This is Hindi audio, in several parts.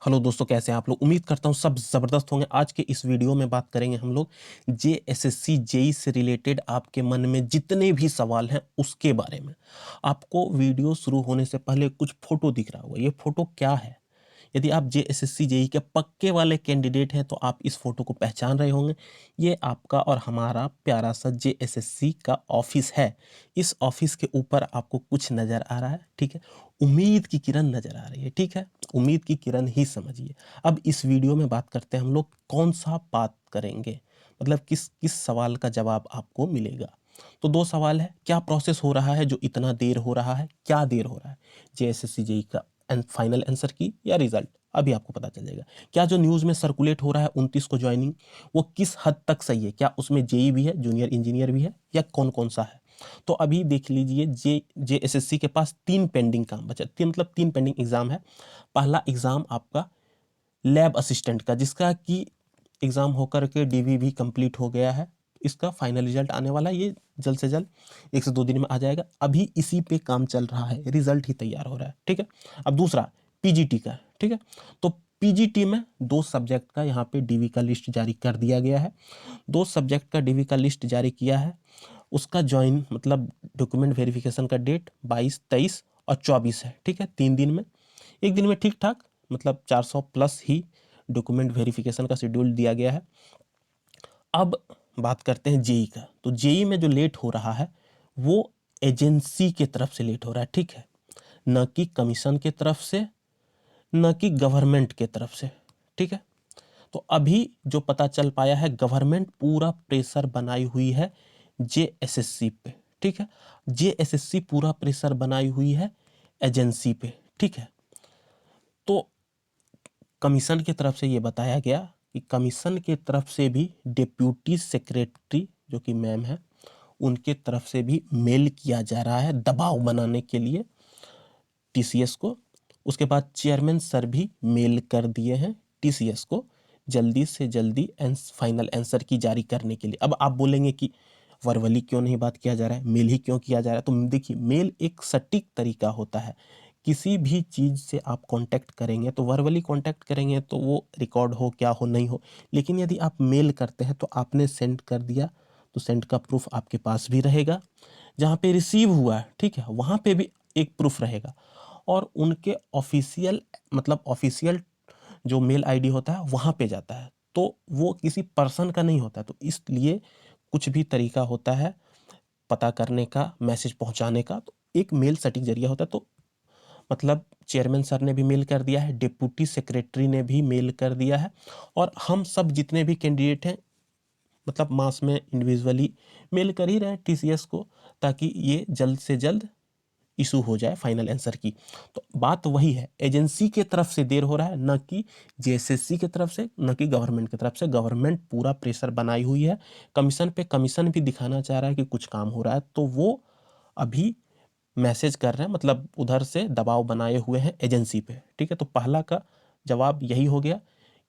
हेलो दोस्तों, कैसे हैं आप लोग। उम्मीद करता हूँ सब ज़बरदस्त होंगे। आज के इस वीडियो में बात करेंगे हम लोग जेएसएससी जेई से रिलेटेड आपके मन में जितने भी सवाल हैं उसके बारे में। आपको वीडियो शुरू होने से पहले कुछ फोटो दिख रहा होगा। ये फोटो क्या है? यदि आप जेएसएससी जेई के पक्के वाले कैंडिडेट हैं तो आप इस फोटो को पहचान रहे होंगे। ये आपका और हमारा प्यारा सा जेएसएससी का ऑफिस है। इस ऑफिस के ऊपर आपको कुछ नज़र आ रहा है, ठीक है। उम्मीद की किरण नज़र आ रही है, ठीक है। उम्मीद की किरण ही समझिए। अब इस वीडियो में बात करते हैं हम लोग कौन सा बात करेंगे, मतलब किस किस सवाल का जवाब आपको मिलेगा। तो दो सवाल है, क्या प्रोसेस हो रहा है जो इतना देर हो रहा है, क्या देर हो रहा है जेएसएससी जेई का फाइनल आंसर की या रिजल्ट, अभी आपको पता चल जाएगा। क्या जो न्यूज़ में सर्कुलेट हो रहा है 29 को ज्वाइनिंग, वो किस हद तक सही है, क्या उसमें जेई भी है, जूनियर इंजीनियर भी है, या कौन कौन सा है। तो अभी देख लीजिए, जेएसएससी के पास 3 पेंडिंग काम बचा, मतलब 3 पेंडिंग एग्जाम है। पहला एग्जाम आपका लैब असिस्टेंट का, जिसका कि एग्जाम होकर के डीवी भी कंप्लीट हो गया है। इसका फाइनल रिजल्ट आने वाला है, ये जल्द से जल्द 1 से 2 दिन में आ जाएगा। अभी इसी पे काम चल रहा है, रिजल्ट ही तैयार हो रहा है, ठीक है। अब दूसरा पीजीटी का, ठीक है। तो पीजीटी में 2 सब्जेक्ट का यहाँ पे डीवी का लिस्ट जारी कर दिया गया है। 2 सब्जेक्ट का डीवी का लिस्ट जारी किया है। उसका ज्वाइन मतलब डॉक्यूमेंट वेरिफिकेशन का डेट 22, 23 और 24 है, ठीक है। 3 दिन में, एक दिन में ठीक ठाक, मतलब 400 प्लस ही डॉक्यूमेंट वेरिफिकेशन का शेड्यूल दिया गया है। अब बात करते हैं जेई का। तो जेई में जो लेट हो रहा है वो एजेंसी के तरफ से लेट हो रहा है, ठीक है। न कि कमीशन के तरफ से, न कि गवर्नमेंट के तरफ से, ठीक है। तो अभी जो पता चल पाया है, गवर्नमेंट पूरा प्रेशर बनाई हुई है जेएसएससी पे, ठीक है। जेएसएससी पूरा प्रेशर बनाई हुई है एजेंसी पे, ठीक है। तो कमीशन की तरफ से ये बताया गया कि कमीशन की तरफ से भी डिप्यूटी सेक्रेटरी जो कि मैम है, उनके तरफ से भी मेल किया जा रहा है दबाव बनाने के लिए टीसीएस को। उसके बाद चेयरमैन सर भी मेल कर दिए हैं टीसीएस को जल्दी से जल्दी फाइनल आंसर की जारी करने के लिए। अब आप बोलेंगे कि वर्बली क्यों नहीं बात किया जा रहा है, मेल ही क्यों किया जा रहा है। तो देखिए, मेल एक सटीक तरीका होता है। किसी भी चीज़ से आप कांटेक्ट करेंगे तो वर्बली कांटेक्ट करेंगे तो वो रिकॉर्ड हो क्या हो नहीं हो, लेकिन यदि आप मेल करते हैं तो आपने सेंड कर दिया तो सेंड का प्रूफ आपके पास भी रहेगा। जहाँ पे रिसीव हुआ है, ठीक है, वहाँ पे भी एक प्रूफ रहेगा। और उनके ऑफिशियल मतलब ऑफिशियल जो मेल आईडी होता है वहाँ पे जाता है, तो वो किसी पर्सन का नहीं होता। तो इसलिए कुछ भी तरीका होता है पता करने का, मैसेज पहुंचाने का, तो एक मेल सटीक जरिया होता है। तो मतलब चेयरमैन सर ने भी मेल कर दिया है, डिप्टी सेक्रेटरी ने भी मेल कर दिया है, और हम सब जितने भी कैंडिडेट हैं मतलब मास में इंडिविजुअली मेल कर ही रहे हैं टीसीएस को, ताकि ये जल्द से जल्द इशू हो जाए फाइनल आंसर की। तो बात वही है, एजेंसी के तरफ से देर हो रहा है, न कि जेएसएससी की तरफ से, न कि गवर्नमेंट की तरफ से। गवर्नमेंट पूरा प्रेशर बनाई हुई है, कमीशन पे कमीशन भी दिखाना चाह रहा है कि कुछ काम हो रहा है, तो वो अभी मैसेज कर रहे हैं, मतलब उधर से दबाव बनाए हुए हैं एजेंसी पे, ठीक है। तो पहला का जवाब यही हो गया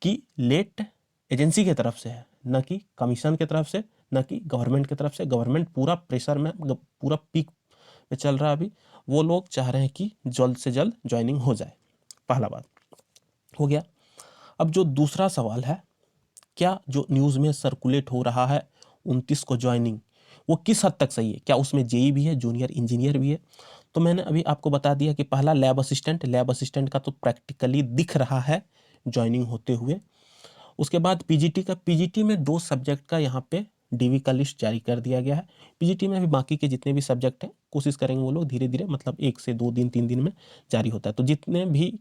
कि लेट एजेंसी की तरफ से है, न कि कमीशन की तरफ से, न कि गवर्नमेंट की तरफ से। गवर्नमेंट पूरा प्रेशर में, पूरा पीक में चल रहा है अभी। वो लोग चाह रहे हैं कि जल्द से जल्द ज्वाइनिंग हो जाए। पहला बात हो गया। अब जो दूसरा सवाल है, क्या जो न्यूज़ में सर्कुलेट हो रहा है 29 को ज्वाइनिंग, वो किस हद तक सही है, क्या उसमें जेई भी है, जूनियर इंजीनियर भी है। तो मैंने अभी आपको बता दिया कि पहला लैब असिस्टेंट, लैब असिस्टेंट का तो प्रैक्टिकली दिख रहा है ज्वाइनिंग होते हुए। उसके बाद पीजीटी का, पीजीटी में 2 सब्जेक्ट का यहाँ पे डीवी का लिस्ट जारी कर दिया गया है। पीजीटी में भी बाकी के जितने भी सब्जेक्ट हैं कोशिश करेंगे वो लोग धीरे धीरे, मतलब 1 से 2 दिन 3 दिन में जारी होता है। तो जितने भी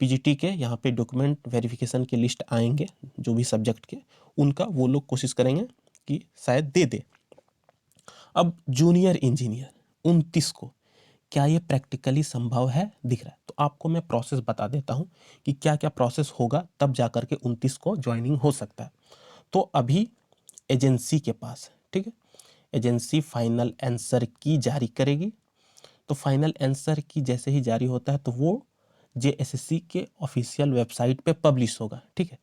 पीजीटी के यहाँ पे डॉक्यूमेंट वेरिफिकेशन के लिस्ट आएंगे जो भी सब्जेक्ट के, उनका वो लोग कोशिश करेंगे कि शायद दे दे। अब जूनियर इंजीनियर 29 को, क्या ये प्रैक्टिकली संभव है, दिख रहा है। तो आपको मैं प्रोसेस बता देता हूँ कि क्या क्या प्रोसेस होगा, तब जा कर के 29 को ज्वाइनिंग हो सकता है। तो अभी एजेंसी के पास, ठीक है, एजेंसी फाइनल आंसर की जारी करेगी। तो फाइनल आंसर की जैसे ही जारी होता है तो वो जेएसएससी के ऑफिशियल वेबसाइट पे पब्लिश होगा, ठीक है।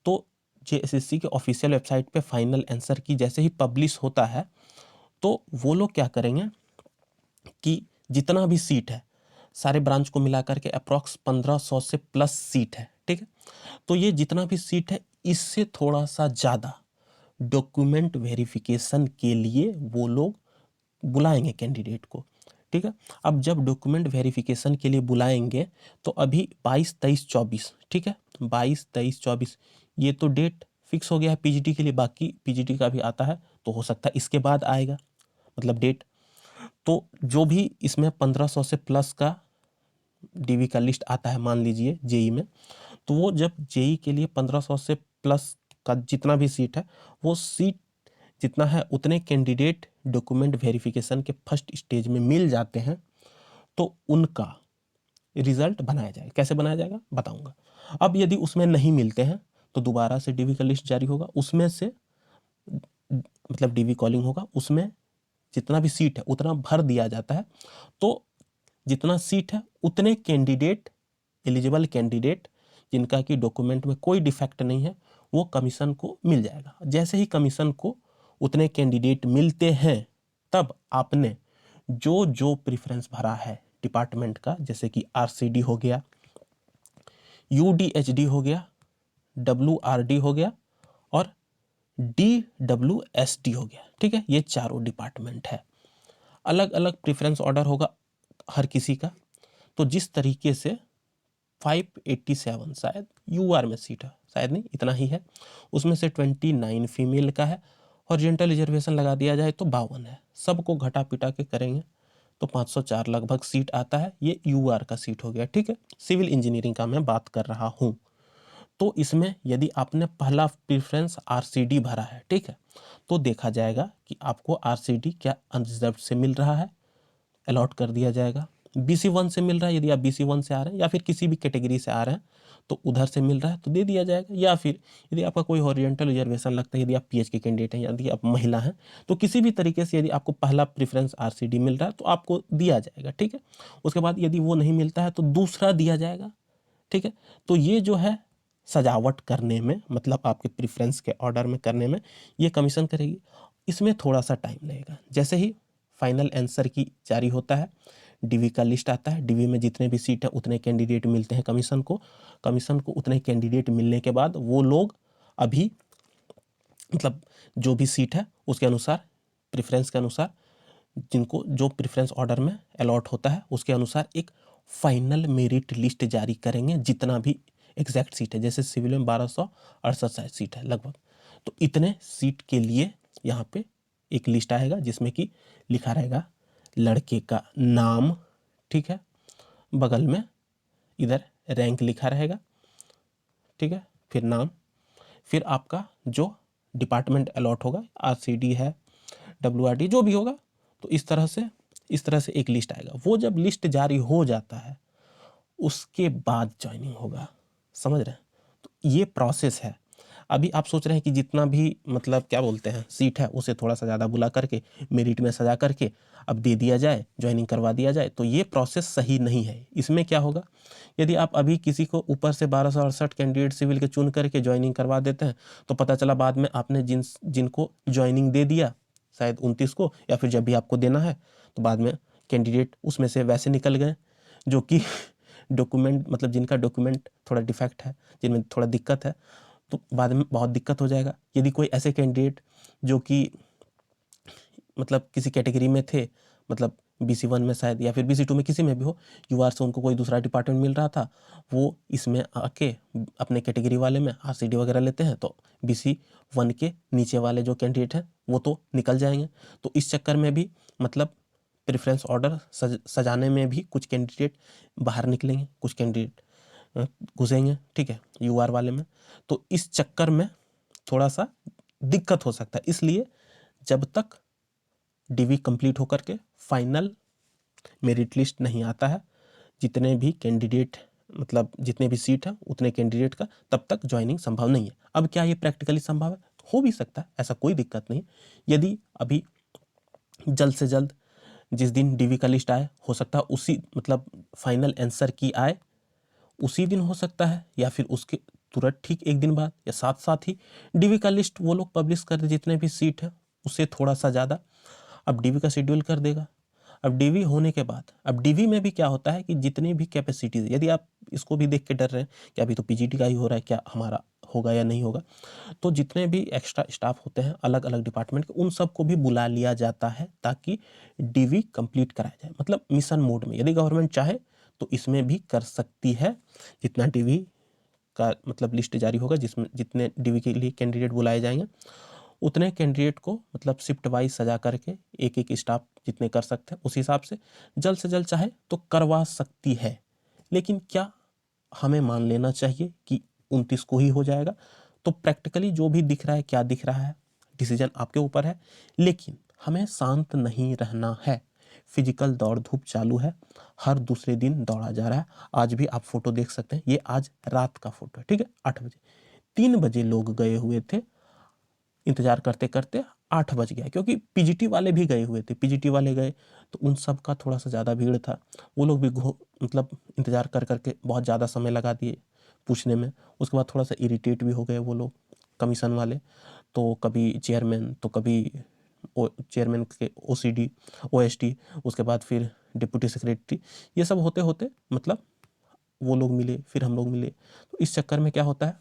तो जेएसएससी के ऑफिशियल वेबसाइट पे फाइनल आंसर की जैसे ही पब्लिश होता है तो वो लोग क्या करेंगे कि जितना भी सीट है सारे ब्रांच को मिला करके अप्रॉक्स 1500 से प्लस सीट है, ठीक है। तो ये जितना भी सीट है इससे थोड़ा सा ज़्यादा डॉक्यूमेंट वेरिफिकेशन के लिए वो लोग बुलाएंगे कैंडिडेट को, ठीक है। अब जब डॉक्यूमेंट वेरिफिकेशन के लिए बुलाएंगे तो अभी 22, 23, 24, ठीक है, 22, 23, 24 ये तो डेट फिक्स हो गया है पीजीटी के लिए। बाकी पीजीटी का भी आता है तो हो सकता है इसके बाद आएगा, मतलब डेट। तो जो भी इसमें 1500 से प्लस का डीवी का लिस्ट आता है मान लीजिए जेई में, तो वो जब जेई के लिए 1500 से प्लस का जितना भी सीट है वो सीट जितना है उतने कैंडिडेट डॉक्यूमेंट वेरिफिकेशन के फर्स्ट स्टेज में मिल जाते हैं तो उनका रिजल्ट बनाया जाएगा। कैसे बनाया जाएगा बताऊंगा। अब यदि उसमें नहीं मिलते हैं तो दोबारा से डीवी का लिस्ट जारी होगा, उसमें से मतलब डीवी कॉलिंग होगा, उसमें जितना भी सीट है उतना भर दिया जाता है। तो जितना सीट है उतने कैंडिडेट, एलिजिबल कैंडिडेट जिनका कि डॉक्यूमेंट में कोई डिफेक्ट नहीं है वो कमीशन को मिल जाएगा। जैसे ही कमीशन को उतने कैंडिडेट मिलते हैं तब आपने जो जो प्रेफरेंस भरा है डिपार्टमेंट का, जैसे कि आरसीडी हो गया, यूडीएचडी हो गया, डब्ल्यूआरडी हो गया और डीडब्ल्यूएसडी हो गया, ठीक है, ये चारों डिपार्टमेंट है। अलग अलग प्रेफरेंस ऑर्डर होगा हर किसी का। तो जिस तरीके से 587 शायद यूआर में सीट है, शायद नहीं इतना ही है, उसमें से 29 फीमेल का है और जेंटल रिजर्वेशन लगा दिया जाए तो 52 है। सबको घटा पिटा के करेंगे तो 504 लगभग सीट आता है। ये यूआर का सीट हो गया, ठीक है। सिविल इंजीनियरिंग का मैं बात कर रहा हूँ। तो इसमें यदि आपने पहला प्रेफरेंस आरसीडी भरा है, ठीक है, तो देखा जाएगा कि आपको आरसीडी क्या अनरिजर्व से मिल रहा है, अलॉट कर दिया जाएगा। बीसी 1 से मिल रहा है, यदि आप बीसी 1 से आ रहे हैं या फिर किसी भी कैटेगरी से आ रहे हैं तो उधर से मिल रहा है तो दे दिया जाएगा। या फिर यदि आपका कोई हॉरिजॉन्टल रिजर्वेशन लगता है, यदि आप पीएच के कैंडिडेट हैं, यदि आप महिला हैं, तो किसी भी तरीके से यदि आपको पहला प्रेफरेंस आरसीडी मिल रहा है तो आपको दिया जाएगा, ठीक है। उसके बाद यदि वो नहीं मिलता है तो दूसरा दिया जाएगा, ठीक है। तो ये जो है सजावट करने में, मतलब आपके प्रेफरेंस के ऑर्डर में करने में ये कमीशन करेगी। इसमें थोड़ा सा टाइम लगेगा। जैसे ही फाइनल आंसर की जारी होता है, डीवी का लिस्ट आता है, डीवी में जितने भी सीट है उतने कैंडिडेट मिलते हैं कमीशन को। कमीशन को उतने कैंडिडेट मिलने के बाद वो लोग अभी मतलब जो भी सीट है उसके अनुसार, प्रेफरेंस के अनुसार, जिनको जो प्रेफरेंस ऑर्डर में अलॉट होता है उसके अनुसार एक फाइनल मेरिट लिस्ट जारी करेंगे। जितना भी एग्जैक्ट सीट है, जैसे सिविल में 1268 सीट है लगभग, तो इतने सीट के लिए यहाँ पे एक लिस्ट आएगा जिसमें कि लिखा रहेगा लड़के का नाम, ठीक है, बगल में इधर रैंक लिखा रहेगा, ठीक है, फिर नाम, फिर आपका जो डिपार्टमेंट अलॉट होगा, आरसीडी है, डब्ल्यूआरडी जो भी होगा, तो इस तरह से एक लिस्ट आएगा। वो जब लिस्ट जारी हो जाता है उसके बाद ज्वाइनिंग होगा, समझ रहे हैं। तो ये प्रोसेस है। अभी आप सोच रहे हैं कि जितना भी मतलब क्या बोलते हैं सीट है उसे थोड़ा सा ज़्यादा बुला करके मेरिट में सजा करके अब दे दिया जाए, ज्वाइनिंग करवा दिया जाए, तो ये प्रोसेस सही नहीं है। इसमें क्या होगा, यदि आप अभी किसी को ऊपर से 1268 कैंडिडेट सिविल के चुन करके ज्वाइनिंग करवा देते हैं तो पता चला बाद में आपने जिनको ज्वाइनिंग दे दिया शायद 29 को, या फिर जब भी आपको देना है तो बाद में कैंडिडेट उसमें से वैसे निकल गए जो कि डॉक्यूमेंट मतलब जिनका डॉक्यूमेंट थोड़ा डिफेक्ट है, जिनमें थोड़ा दिक्कत है, तो बाद में बहुत दिक्कत हो जाएगा। यदि कोई ऐसे कैंडिडेट जो कि मतलब किसी कैटेगरी में थे, मतलब बीसी 1 में शायद या फिर बीसी 2 में किसी में भी हो, यूआर से उनको कोई दूसरा डिपार्टमेंट मिल रहा था, वो इसमें आके अपने कैटेगरी वाले में आरसीडी वगैरह लेते हैं तो बीसी 1 के नीचे वाले जो कैंडिडेट हैं वो तो निकल जाएंगे। तो इस चक्कर में भी मतलब प्रेफरेंस ऑर्डर सजाने में भी कुछ कैंडिडेट बाहर निकलेंगे, कुछ कैंडिडेट घुसेंगे, ठीक है, यूआर वाले में। तो इस चक्कर में थोड़ा सा दिक्कत हो सकता है। इसलिए जब तक डीवी कंप्लीट होकर के फाइनल मेरिट लिस्ट नहीं आता है, जितने भी कैंडिडेट मतलब जितने भी सीट है उतने कैंडिडेट का, तब तक ज्वाइनिंग संभव नहीं है। अब क्या ये प्रैक्टिकली संभव है? हो भी सकता है, ऐसा कोई दिक्कत नहीं। यदि अभी जल्द से जल्द जिस दिन डीवी का लिस्ट आए, हो सकता है उसी मतलब फाइनल आंसर की आए उसी दिन हो सकता है, या फिर उसके तुरंत ठीक एक दिन बाद, या साथ साथ ही डीवी का लिस्ट वो लोग पब्लिश कर दे जितने भी सीट है उससे थोड़ा सा ज़्यादा। अब डीवी का शेड्यूल कर देगा। अब डीवी होने के बाद, अब डीवी में भी क्या होता है कि जितनी भी कैपेसिटीज, यदि आप इसको भी देख के डर रहे हैं कि अभी तो पीजीटी का ही हो रहा है, क्या हमारा होगा या नहीं होगा, तो जितने भी एक्स्ट्रा स्टाफ होते हैं अलग अलग डिपार्टमेंट के, उन सबको भी बुला लिया जाता है ताकि डीवी कंप्लीट कराया जाए। मतलब मिशन मोड में यदि गवर्नमेंट चाहे तो इसमें भी कर सकती है। जितना डीवी का मतलब लिस्ट जारी होगा, जिसमें जितने डीवी के लिए कैंडिडेट बुलाए जाएंगे, उतने कैंडिडेट को मतलब शिफ्ट वाइज सजा करके एक एक स्टाफ जितने कर सकते हैं उस हिसाब से जल्द चाहे तो करवा सकती है। लेकिन क्या हमें मान लेना चाहिए कि 29 को ही हो जाएगा? तो प्रैक्टिकली जो भी दिख रहा है, क्या दिख रहा है, डिसीजन आपके ऊपर है। लेकिन हमें शांत नहीं रहना है। फिजिकल दौड़ धूप चालू है, हर दूसरे दिन दौड़ा जा रहा है। आज भी आप फोटो देख सकते हैं, ये आज रात का फोटो है, ठीक है, 8 बजे। 3 बजे लोग गए हुए थे, इंतजार करते करते 8 बज गया, क्योंकि पीजीटी वाले भी गए हुए थे। पीजीटी वाले गए तो उन सब का थोड़ा सा ज़्यादा भीड़ था, वो लोग भी मतलब इंतजार कर करके बहुत ज़्यादा समय लगा दिए पूछने में। उसके बाद थोड़ा सा इरिटेट भी हो गए वो लोग, कमीशन वाले। तो कभी चेयरमैन, तो कभी चेयरमैन के ओसीडी, ओएसडी, उसके बाद फिर डिप्टी सेक्रेटरी, ये सब होते होते मतलब वो लोग मिले, फिर हम लोग मिले। तो इस चक्कर में क्या होता है,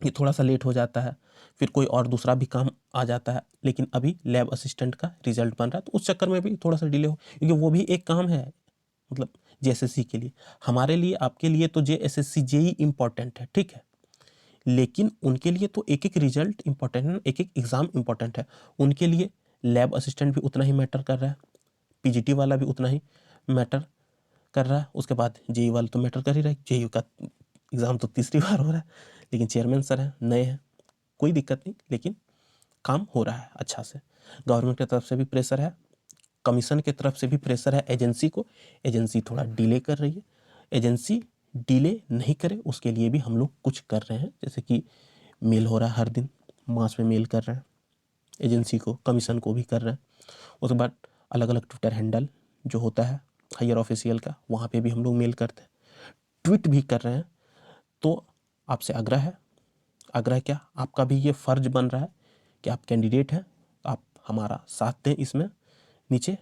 ये थोड़ा सा लेट हो जाता है, फिर कोई और दूसरा भी काम आ जाता है। लेकिन अभी लैब असिस्टेंट का रिजल्ट बन रहा है, तो उस चक्कर में भी थोड़ा सा डिले हो, क्योंकि वो भी एक काम है मतलब जेएसएससी के लिए। हमारे लिए, आपके लिए तो जेएसएससी जेई इंपॉर्टेंट है, ठीक है, लेकिन उनके लिए तो एक एक रिजल्ट इंपॉर्टेंट है, एक एक एग्जाम इंपॉर्टेंट है। उनके लिए लैब असिस्टेंट भी उतना ही मैटर कर रहा है, पीजीटी वाला भी उतना ही मैटर कर रहा है। उसके बाद जेई वाला तो मैटर कर ही रहा है, जेई का एग्ज़ाम तो तीसरी बार हो रहा है। लेकिन चेयरमैन सर हैं, नए हैं, कोई दिक्कत नहीं, लेकिन काम हो रहा है अच्छा से। गवर्नमेंट की तरफ से भी प्रेशर है, कमीशन की तरफ से भी प्रेशर है एजेंसी को। एजेंसी थोड़ा डिले कर रही है, एजेंसी डिले नहीं करे उसके लिए भी हम लोग कुछ कर रहे हैं। जैसे कि मेल हो रहा है हर दिन, मास में मेल कर रहे हैं एजेंसी को, कमीशन को भी कर रहे हैं। उसके बाद अलग अलग ट्विटर हैंडल जो होता है हायर ऑफिशियल का, वहाँ पे भी हम लोग मेल करते हैं, ट्वीट भी कर रहे हैं। तो आपसे आग्रह है, आग्रह क्या, आपका भी ये फ़र्ज बन रहा है कि आप कैंडिडेट हैं, आप हमारा साथ दें इसमें। नीचे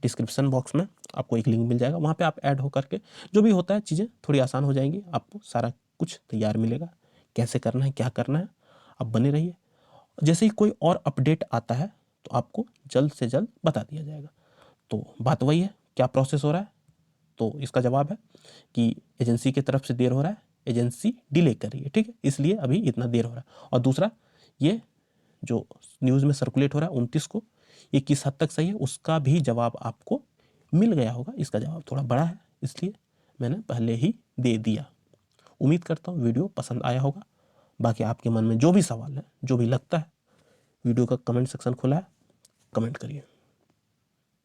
डिस्क्रिप्शन बॉक्स में आपको एक लिंक मिल जाएगा, वहाँ पे आप ऐड हो करके जो भी होता है चीज़ें थोड़ी आसान हो जाएंगी, आपको सारा कुछ तैयार मिलेगा, कैसे करना है, क्या करना है। आप बने रहिए, जैसे ही कोई और अपडेट आता है तो आपको जल्द से जल्द बता दिया जाएगा। तो बात वही है, क्या प्रोसेस हो रहा है, तो इसका जवाब है कि एजेंसी की तरफ से देर हो रहा है, एजेंसी डिले कर रही है, ठीक है, इसलिए अभी इतना देर हो रहा है। और दूसरा, ये जो न्यूज़ में सर्कुलेट हो रहा है 29 को, ये किस हद तक सही है उसका भी जवाब आपको मिल गया होगा। इसका जवाब थोड़ा बड़ा है, इसलिए मैंने पहले ही दे दिया। उम्मीद करता हूँ वीडियो पसंद आया होगा। बाकी आपके मन में जो भी सवाल है, जो भी लगता है, वीडियो का कमेंट सेक्शन खुला है, कमेंट करिए।